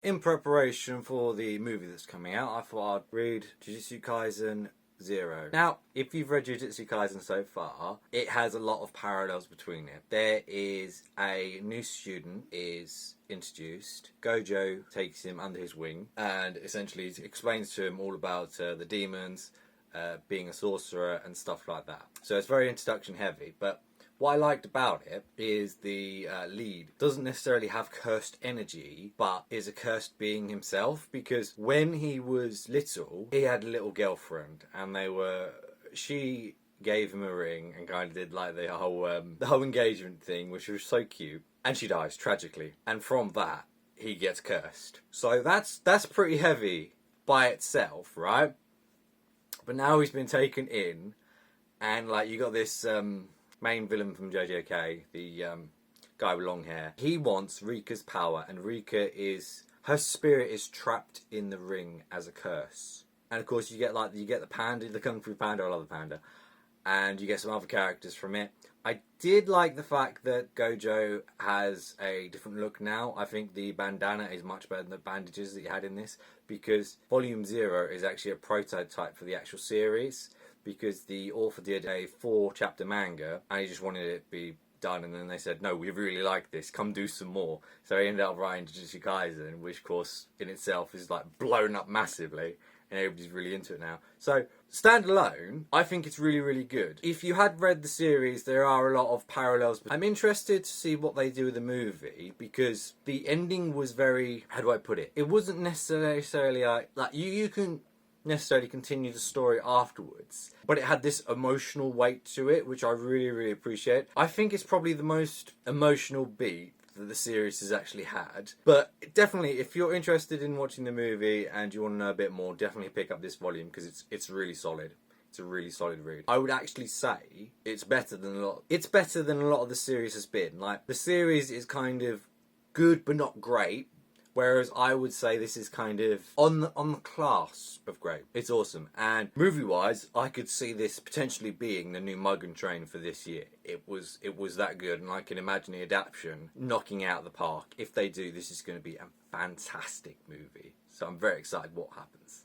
In preparation for the movie that's coming out, I thought I'd read Jujutsu Kaisen Zero. Now, if you've read Jujutsu Kaisen so far, it has a lot of parallels between it. There is a new student is introduced. Gojo takes him under his wing and essentially explains to him all about the demons, being a sorcerer and stuff like that. So it's very introduction heavy, but what I liked about it is the lead doesn't necessarily have cursed energy, but is a cursed being himself, because when he was little, he had a little girlfriend, and she gave him a ring and kind of did like the whole engagement thing, which was so cute, and she dies tragically, and from that he gets cursed. So that's pretty heavy by itself, right? But now he's been taken in, and like you got this main villain from JJK, the guy with long hair. He wants Rika's power, and her spirit is trapped in the ring as a curse. And of course, you get the panda, the Kung Fu Panda. I love the panda, and you get some other characters from it. I did like the fact that Gojo has a different look now. I think the bandana is much better than the bandages that he had in this, because Volume 0 is actually a prototype for the actual series, because the author did a 4-chapter manga and he just wanted it to be done, and then they said, no, we really like this, come do some more. So he ended up writing Jujutsu Kaisen, which of course in itself is like blown up massively, and everybody's really into it now. So standalone, I think it's really, really good. If you had read the series, there are a lot of parallels. I'm interested to see what they do with the movie, because the ending was very, how do I put it? It wasn't necessarily like you can necessarily continue the story afterwards, but it had this emotional weight to it, which I really, really appreciate. I think it's probably the most emotional beat that the series has actually had. But definitely, if you're interested in watching the movie and you want to know a bit more, definitely pick up this volume, because it's really solid. It's a really solid read. I would actually say it's better than a lot. It's better than a lot of the series has been. Like, the series is kind of good but not great, whereas I would say this is kind of on the class of great. It's awesome. And movie-wise, I could see this potentially being the new Mugen Train for this year. It was that good, and I can imagine the adaptation knocking out the park. If they do, this is going to be a fantastic movie. So I'm very excited what happens.